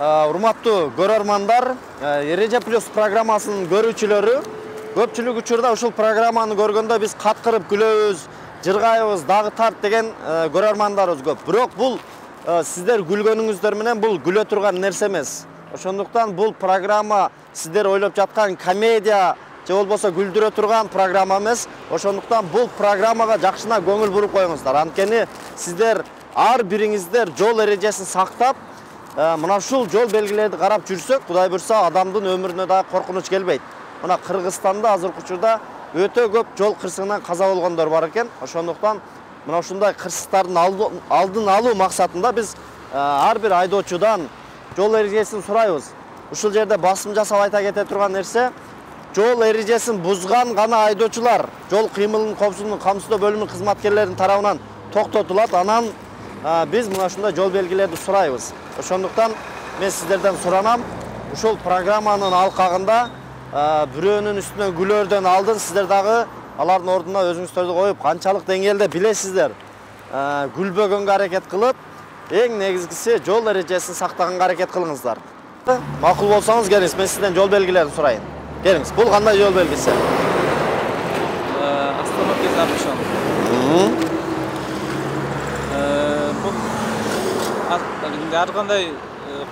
Урматтуу көрөрмандар, Эреже плюс программасынын көрүүчүлөрү, көпчүлүк учурда ушул программаны көргөндө биз каткырып күлөбүз, жыргайбыз, дагы тарт деген көрөрмандарыбыз көп. Бирок бул сиздер күлгөнүңүздөр менен бул күлө турган нерсе эмес. Ошондуктан бул программа сиздер ойлоп жаткан комедия же болбосо күлдүрө турган программа эмес. Ошондуктан бул программага жакшына көңүл буруп коюңуздар. Анткени сиздер ар бириңиздер жол эрежесин сактап, мына ушул жол белгилерди карап жүрсөк, Кудай буйрса, адамдын өмүрүнө да коркунуч келбейт. Мына Кыргызстанда азыркы учурда өтө көп жол кырсыгынан каза болгондор бар экен. Ошондуктан мына ушундай кырсыктардын алдын алуу максатында биз ар бир айдоочудан жол эрежесин сурайбыз. Ушул жерде басым жасап айта кете турган нерсе, жол эрежесин бузган гана айдоочулар жол кыймылын коопсуздугун камсыздоо бөлүмүнүн кызматкерлеринин тарабынан токтотулат. Анан биз мына ушундай жол белгилерди сурайбыз. Ошондуктан мен сиздерден суранам, ушул программанын алкагында бирөөнүн үстүнө күлөрдөн алдын сиздер дагы алардын ордуна өзүңүздөрдү коюп, канчалык деңгээлде билесиздер, күлбөгөнгө аракет кылып, эң негизгиси жол эрежесин сактаганга аракет кылыңыздар. Макул болсоңуз келиңиз, мен сизден жол белгилерин сурайын. Келиңиз, бул кандай жол белгиси? Остановка запрещен. Бул ар кандай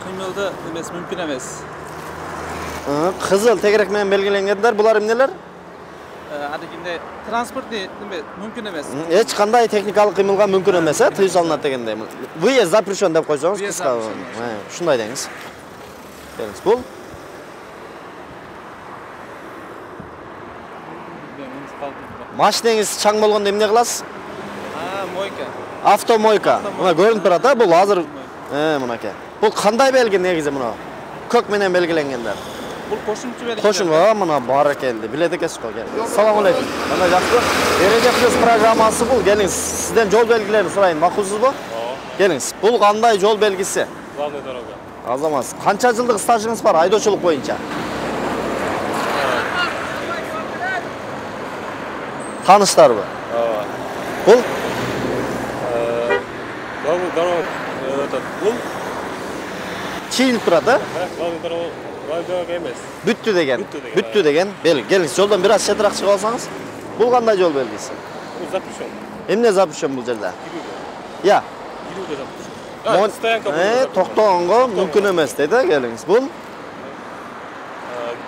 кыймылды эмес, мүмкүн эмес. Кызыл тегерек менен белгиленгендер, булар эмнелер? Адегинде транспортный мүмкүн эмес. Эч кандай техникалык кыймылга мүмкүн эмес, тыюу салынат дегендей. Выезд запрещен деп койсоңуз, кыска. Ушундай деңиз. Келиңиз, бул машинеңиз чаң болгондо эмне кыласыз? Мойка. Автомойка. Мына көрүнүп турат, бул азыр мынакей. Бул кандай белги негизи мына? Көк менен белгиленгендер. Бул кошумчу белги. Кошумча, мына баракелди. Билет экенсиз го. Салам алейкум. Кандай жакшы? Эреже плюс программасы бул. Келиңиз, сизден жол белгилерин сурайын. Макулсузбу? Келиңиз. Бул кандай жол белгиси? Главный дорога. Азамат, канча жылдык стажыңыз бар айдоочулук боюнча? Тааныштарбы? Бул? Главный дорога. Бул чийилип турат, Главный дорога эмес. Бүттү деген. Бүттү деген белги. Келиңиз, жолдон бир аз четирак чыгып алсаңыз. Бул кандай жол белгиси? Бул запрещен. Эмне запрещен бул жерде? Кирүүгө запрещен. Стоянка бул. Токтогонго мүмкүн эмес дейт, келиңиз. Бул?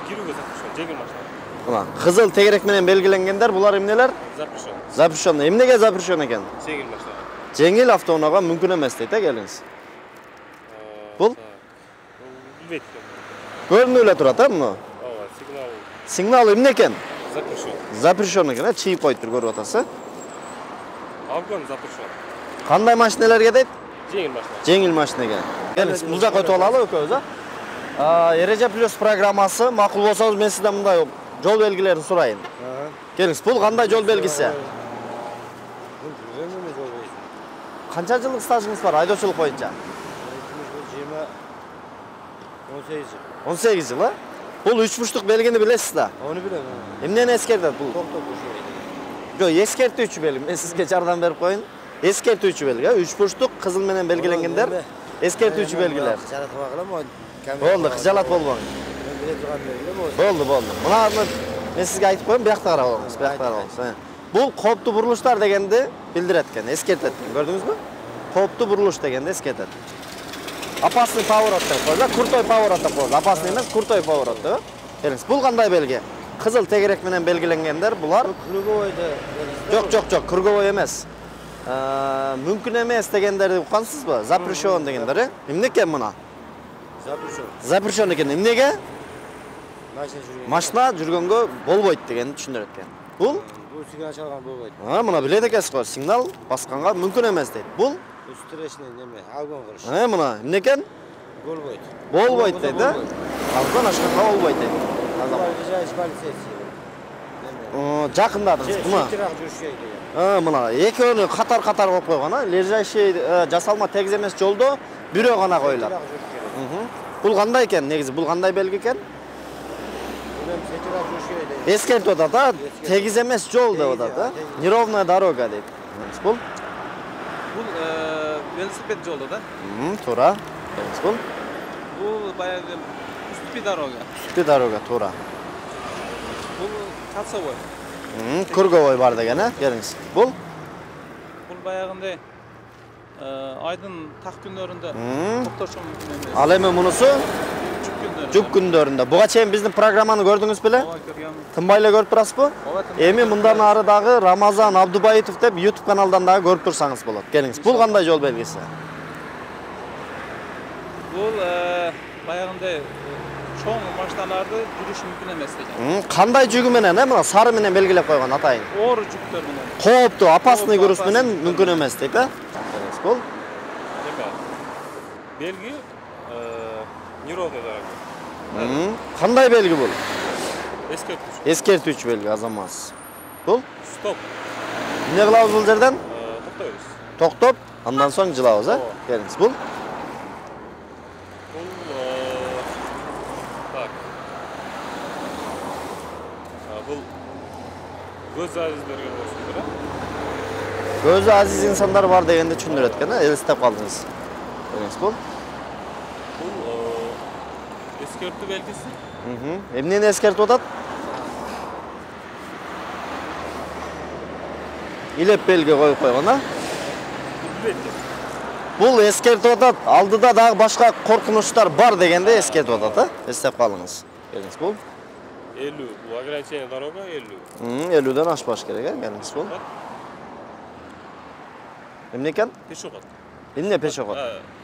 Кирүүгө запрещен. Жеңил машина. Мына кызыл тегерек менен белгиленгендер, булар эмнелер? Запрещен. Запрещен. Эмнеге запрещен экен? Жеңил машина. Жеңил автоунаага мүмкүн эмес дейт, келиңиз. Бул? Билбейт. Көрүнүп эле турат, муну? Сигнал. Сигнал эмне экен? Запрещен. Запрещен экен, чийип коюптур, көрүп атасыз. Обгон запрещен. Кандай машинелерге дейт? Жеңил машина. Жеңил машинеге. Келиңиз, бул жакка өтүп алалы экөөбүз, Эреже плюс программасы, макул болсоңуз мен сизден мындай жол белгилерин сурайын. Келиңиз, бул кандай жол белгиси? Канча жылдык стажыңыз бар айдоочулук боюнча? 18 жыл, Бул 3 бурчтук белгини билесиз да? Onu bilem. Эмнени эскертет бул? Токтоп Жок, эскертүүчү белги. Мен сизге жардам берип коюн. Эскертүүчү белги, 3 бурчтук кызыл менен белгиленгендер. Эскертүүчү белгилер. Болду, кыжалат болбоңуз. Болду. Мына мен сизге айтып коем, биякта карап алыңыз, биякта карап алыңыз. Бул кооптуу бурулуштар дегенди билдирет экен, эскертет экен. Көрдүңүзбү? Кооптуу бурулуш дегенди эскертет. Опасный поворот деп коет, крутой поворот деп коет. Опасный эмес, крутой поворот деп. Келиңиз, бул кандай белги? Кызыл тегерек менен белгиленгендер, булар жок, круговой эмес. Мүмкүн эмес дегендерди уккансызбы? Запрещен дегендер, Эмне экен мына? Запрещен экен. Эмнеге? Машина жүргөнгө болбойт дегенди түшүндүрөт экен. Бул? Бул сигнал чалган болбойт. Мына билет экенсиз го, сигнал басканга мүмкүн эмес дейт. Бул? Үстүрөшүнө неме, алгон кылыш. Мына эмне экен? Болбойт. Болбойт дейт, Алгон ашканга болбойт дейт. Жакындадыңыз, мына. Мына экөөнү катар коюп койгон, лежащий жасалма тегиз эмес жолдо бирөө гана коюлат. Бул кандай экен? Негизи бул кандай белги экен? Эскертип атат, тегиз эмес жол деп атат, Неровная дорога дейт. Бул? Бул велосипед жолу да? Туура. Бул? Бул баягы Уступи дорога. Уступи дорога, туура. Бул Кацовой. Курговой бар деген, келиңиз. Бул Бул баягындай айдын так күндөрүндө токтошу мүмкүн эмес. ал эми мунусу Жүк күндөрүндө. жүк күндөрүндө. Буга чейин биздин программаны көрдүңүз беле? Ооба, көргөм. Тынбай эле көрүп турасызбы? Ооба, тынбай. Эми мындан ары дагы Рамазан Абдубаитов деп YouTube каналдан дагы көрүп турсаңыз болот. Келиңиз. Бул кандай жол белгиси? Бул баягындай чоң машиналарды жүрүш мүмкүн эмес деген. Кандай жүгү менен, мына сары менен белгилеп койгон атайын. Оор жүктөр менен. Кооптуу, опасный Кооптуу, груз менен опасный. мүмкүн эмес дейт, Бул Белги неровный дорога. кандай белги бул? Эскерткіш. Эскертүүчү белги, азамат. Бул Стоп. эмне кылабыз бул жерден? Тоқтайбыз. Токтоп, андан соң жылабыз, Ооба. Келиңиз. Бул Бұл так. Бұл көз азиздерге болсын бирок. көзү азиз инсандар бар дегенди түшүндүрөт экен, элестеп калдыңыз. Келиңиз. Бул Бұл эскертүү белгиси. эмнени эскертип атат? Илеп белги коюп койгон, Бул эскертип атат, алдыда дагы башка коркунучтар бар дегенди эскертип атат, Эстеп калыңыз. Келиңиз. Бул 50. Бұл ограничение дорога 50. 50ден ашпаш керек, Келиңиз. Бул эмне экен? Пешоход. Эмне пешоход?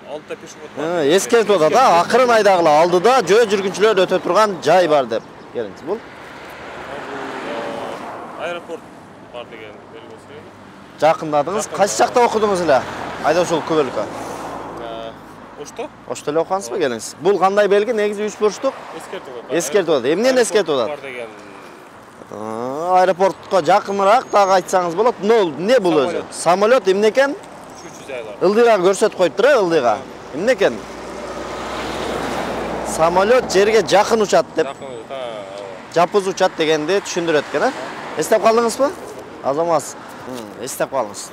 Алтыда пешоход бар. Эскертип атат, акырын айдагыла алдыда жөө жүргүнчүлөр өтө турган жай бар деп. Келиңиз. Бул Аэропорт бар деген белгиси. жакындадыңыз. Кайсы жакта окудуңуз эле? Айдоочулук күбөлүккө. Ошто? Ошто эле окугансызбы, келиңиз. Бул кандай белги? Негизи 3 бурчтук. Эскертип атат. Эскертип атат. Эмнени эскертип атат? Бар деген. Аэропортко жакыныраак дагы айтсаңыз болот. Не бул өзү? Самолет эмне экен? Үшүнчү жайлар. Ылдыйга көрсөтүп коюптур, ылдыйга. Эмне экен? Самолет жерге жакын учат деп, жапыз учат дегенди түшүндүрөт экен, Эстеп калдыңызбы? Азамат, эстеп калыңыз.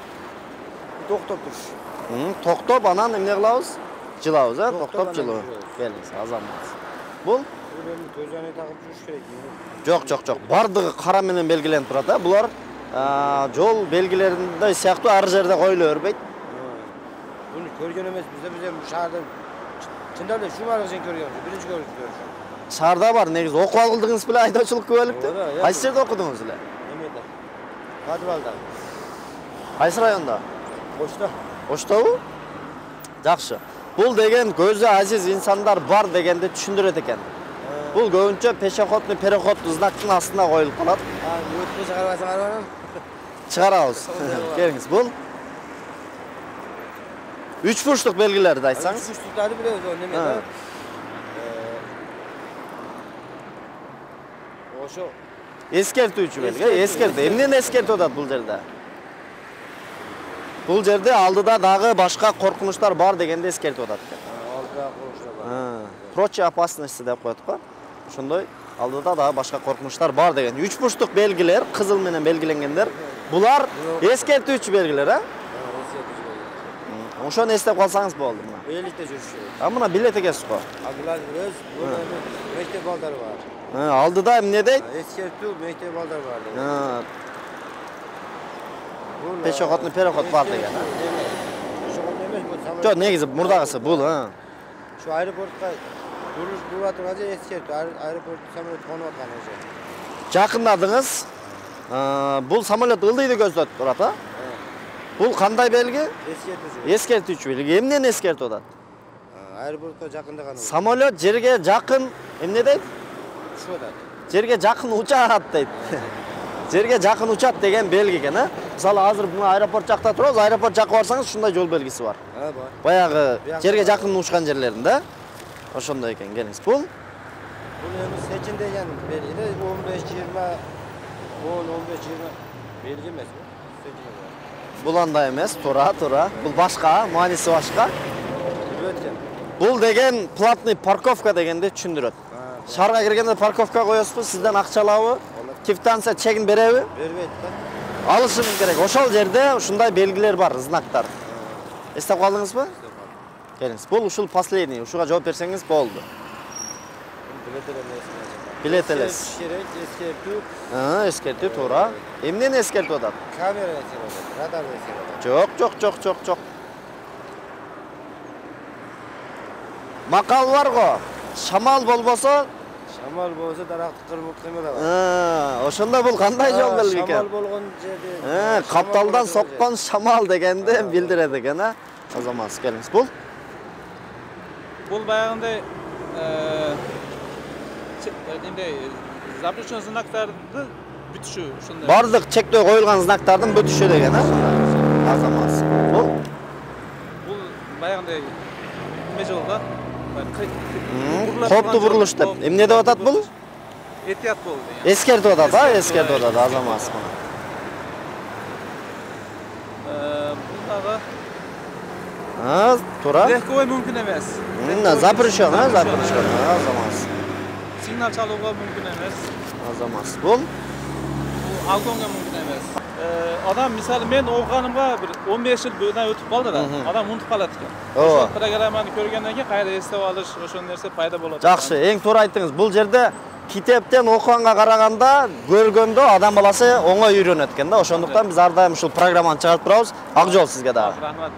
Токтоп туруш. Токтоп, анан эмне кылабыз? Жылабыз, Токтоп, Токтоп анан жылуу. жылабыз. Келиңиз, Азамат. Бул? Бул эми көзөне тагып туруш керек. Жок. Бардыгы кара менен белгиленип турат, Булар жол белгилеринде сыяктуу ар жерде коюла бербейт. Буну көргөн эмес, биз эми шаарда чындап эле шумарга чейин көргөнбүз. Биринчи көрүш. Шаарда бар, негизи окуп алдыңыз беле айдоочулук күбөлүктү? Ооба, Кайсы жерде окудуңуз эле? Эмеде. Кадыбалда. Кайсы районда? Ошто. Оштобу? Жакшы. Бул деген көзү азиз инсандар бар дегенди түшүндүрөт экен. Бул көбүнчө пешеходный переход знактын астына коюлуп калат. Өтпө чыгарбасаң арбаны. Чыгарабыз. Келиңиз, бул 3 бурчтук белгилерди айтсаңыз. Үстүктөрдү билебиз, о неме. Ошо Эскертүүчү белги, эскерти. Эмнени эскертип атат бул жерде? Бул жерде алдыда дагы башка коркунучтар бар дегенди эскертип атат экен. алдыда коюштар бар. Прочие опасности деп коет го. Ошондой алдыда дагы башка коркунучтар бар деген. 3 бурчтук белгилер, кызыл менен белгиленгендер. Булар эскертүүчү белгилер, Ошону эстеп калсаңыз болду мына. Бийликте жүрүш керек. Мына билет экенсиз го. Булар өз мектеп балдары бар. Алдыда эмне дейт? Эскертүү мектеп балдар бар деген. Пешеходный переход бар деген. Пешеход эмес, бул самолет. Жок, негизи мурдагысы бул, Şu aeroportga duruş bulvatır aja eski aeroport samolyot konup atkan oje. Жакындадыңыз. Бул самолет ылдыйды көздөп турат, Бул кандай белги? Eskертүүчү. Эскертүүчү белги. Эмнени эскертип атат? Аэропортко жакындаган. Самолет жерге жакын эмне дейт? Ушул атат. Жерге жакын учат дейт. Жерге жакын учат деген белги экен, Мисалы азыр мына аэропорт жакта турабыз, аэропорт жакка барсаңыз ушундай жол белгиси бар. Бар. Баягы жерге жакын учкан жерлеринде ошондой экен. Келиңиз. Бул Бул эми сечин деген белги, 15-20 10-15-20 белги эмес. бул андай эмес, туура. Бул башка, мааниси башка. Өткөн. Бул деген платный парковка дегенди түшүндүрөт. Шаарга киргенде парковка коесузбу, сизден акча алабы? Квитанция чегин береби? Бербейт да. Алышыңыз керек. Ошол жерде ушундай белгилер бар, знактар. Эстеп калдыңызбы? Келиңиз. Бул ушул последний, ушуга жооп берсеңиз болду. Билет элес. Керек, ескертүү, Эскертүү туура. Эмнени эскертип атат? камера ескертет, радар ескертет. Жок. Макал бар го. Шамал болбосо, Шамал болсо даракты кыймылдабайт. ошондо бул кандай жол белги Шамал экен? болгон жерде. Капталдан соккон шамал дегенди билдирет экен, а? Азамат, келиңиз. Бул Бұл баяғындай запрещен знактарды бүтүшү ушундай. бардык чектөө коюлган знактардын бүтүшү деген, а? Азамат. Бул Бұл баяғындай неме жол да. коптуу бурулуш деп. Эмне деп атат бул? Этият бол деген. Эскертип атат, эскертип атат Азамат. Бұндағы Туура. легковой мүмкін емес. Запрещен, запрещен. Азамат. Сигнал чалууга мүмкін емес. Азамат. Бул Бұл алконга мүмкін емес. Адам мисалы мен оқығанымға бір 15 жыл бұрын өтіп қалды да. Адам ұмытып қалады екен. Ошол программаны көргенден кейін қайда эстеп алыш, ошол нерсе пайда болот. жакшы, эң туура айттыңыз. Бул жерде китептен окуганга караганда көргөндө адам баласы оңой үйрөнөт экен да. Ошондуктан биз ар дайым ушул программаны чыгарып турабыз. Ак жол сизге дагы. Рахмат.